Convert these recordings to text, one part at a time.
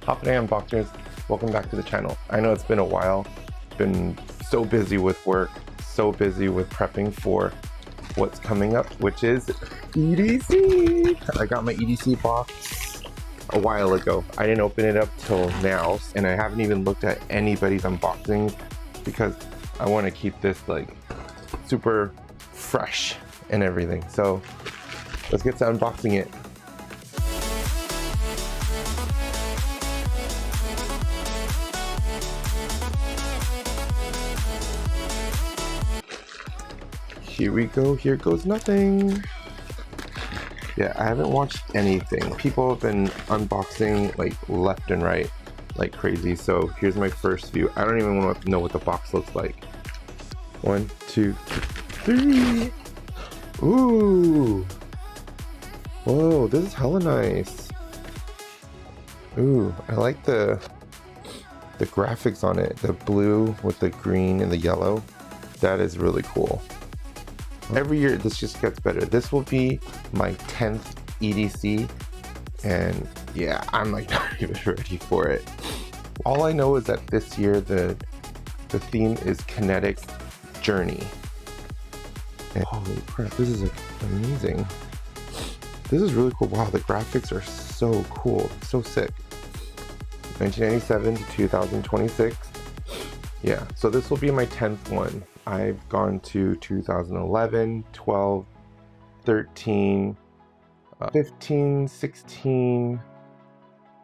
Top day unboxers, welcome back to the channel. I know it's been a while, been so busy with work, so busy with prepping for what's coming up, which is EDC. I got my EDC box a while ago. I didn't open it up till now, and I haven't even looked at anybody's unboxings because I want to keep this like super fresh and everything. So let's get to unboxing it. Here we go, here goes nothing. Yeah, I haven't watched anything. People have been unboxing like left and right like crazy. So here's my first view. I don't even want to know what the box looks like. 1, 2, 3. Ooh. Whoa, this is hella nice. Ooh, I like the graphics on it. The blue with the green and the yellow. That is really cool. Every year this just gets better. This will be my 10th EDC, and yeah, I'm like not even ready for it. All I know is that this year the theme is kinetic journey. And holy crap, this is amazing. This is really cool. Wow, the graphics are so cool, so sick. 1997 to 2026. Yeah, so this will be my 10th one. I've gone to 2011, 12, 13, 15, 16,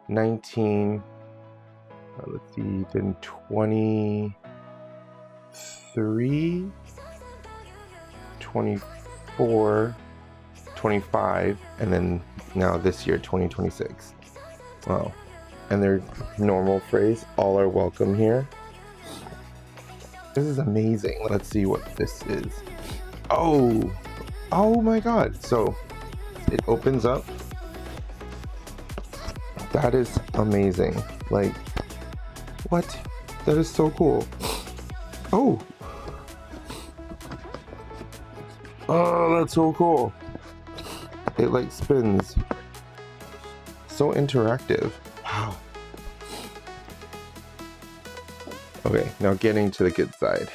19, let's see, then 23, 24, 25, and then now this year, 2026. Wow. And their normal phrase, all are welcome here. This is amazing. Let's see what this is. Oh my god. So it opens up. That is amazing. Like, what? That is so cool. Oh, that's so cool. It like spins. So interactive. Wow. Okay, now getting to the good side.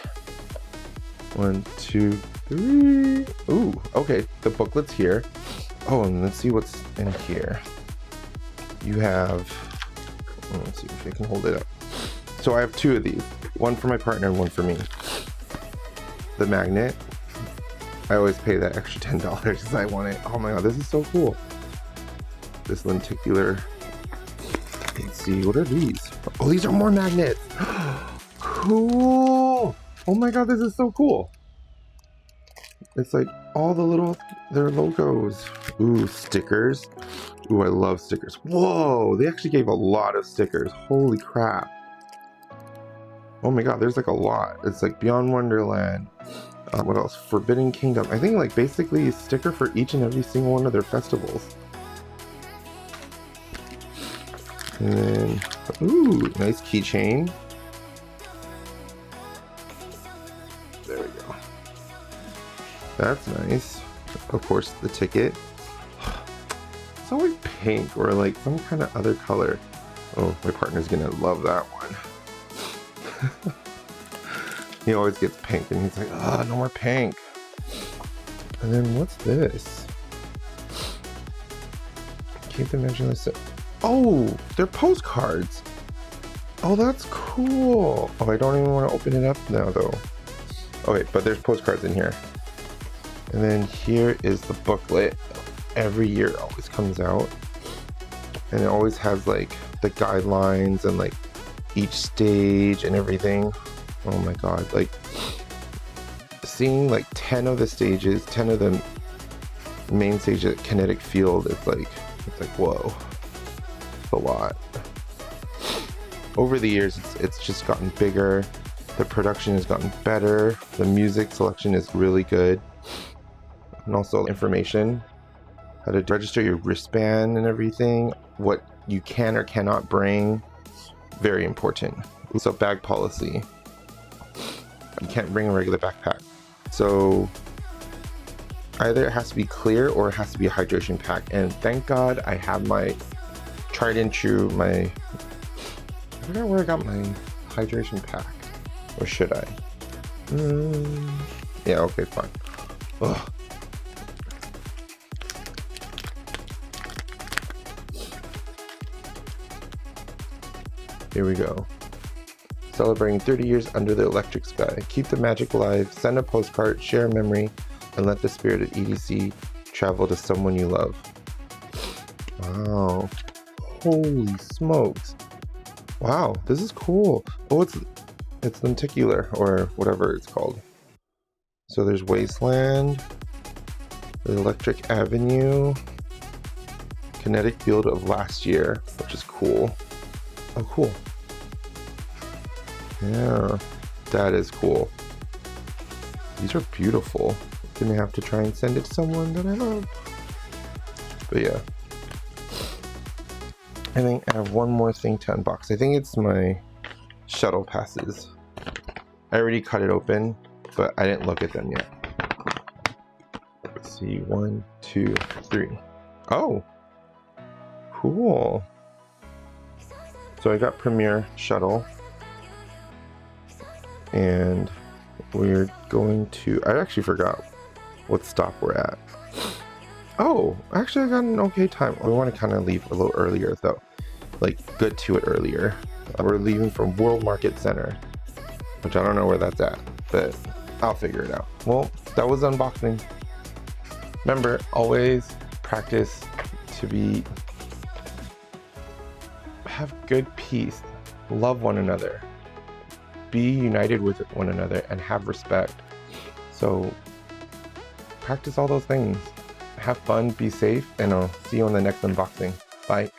1, 2, 3. Ooh, okay, the booklet's here. Oh, and let's see what's in here. You have, let's see if I can hold it up. So I have two of these, one for my partner and one for me. The magnet, I always pay that extra $10 because I want it. Oh my god, this is so cool. This lenticular, let's see, what are these? Oh, these are more magnets. Cool. Oh my god, this is so cool. It's like all the their logos. Ooh, stickers. Ooh, I love stickers. Whoa, they actually gave a lot of stickers. Holy crap. Oh my god, there's like a lot. It's like Beyond Wonderland. What else? Forbidden Kingdom. I think like basically a sticker for each and every single one of their festivals. And then, ooh, nice keychain. There we go. That's nice. Of course, the ticket. It's always pink or like some kind of other color. Oh, my partner's gonna love that one. He always gets pink and he's like, oh, no more pink. And then what's this? Keep the mention list. Oh, they're postcards. Oh, that's cool. Oh, I don't even want to open it up now though. Okay, but there's postcards in here. And then here is the booklet. Every year it always comes out. And it always has like the guidelines and like each stage and everything. Oh my god, like seeing like 10 of the stages, 10 of the main stages at Kinetic Field, it's like whoa, it's a lot. Over the years, it's just gotten bigger. The production has gotten better. The music selection is really good. And also information, how to register your wristband and everything, what you can or cannot bring, very important. So bag policy, you can't bring a regular backpack. So either it has to be clear or it has to be a hydration pack. And thank God I have my tried and true, my forgot where I got my hydration pack. Or should I? Yeah, okay, fine. Ugh. Here we go. Celebrating 30 years under the electric sky. Keep the magic alive, send a postcard, share a memory, and let the spirit of EDC travel to someone you love. Wow. Holy smokes. Wow, this is cool. Oh, it's lenticular, or whatever it's called. So there's Wasteland, the Electric Avenue, Kinetic Field of last year, which is cool. Oh, cool. Yeah, that is cool. These are beautiful. Gonna have to try and send it to someone that I love. But yeah. I think I have one more thing to unbox. I think it's my shuttle passes. I already cut it open, but I didn't look at them yet. Let's see, 1, 2, 3. Oh, cool. So I got Premier Shuttle, and we're going to, I actually forgot what stop we're at. Oh, actually I got an okay time. We want to kind of leave a little earlier though, like get to it earlier. We're leaving from World Market Center, which I don't know where that's at, but I'll figure it out. Well, that was unboxing. Remember, always practice to have good peace, love one another, be united with one another, and have respect. So practice all those things. Have fun, be safe, and I'll see you on the next unboxing. Bye.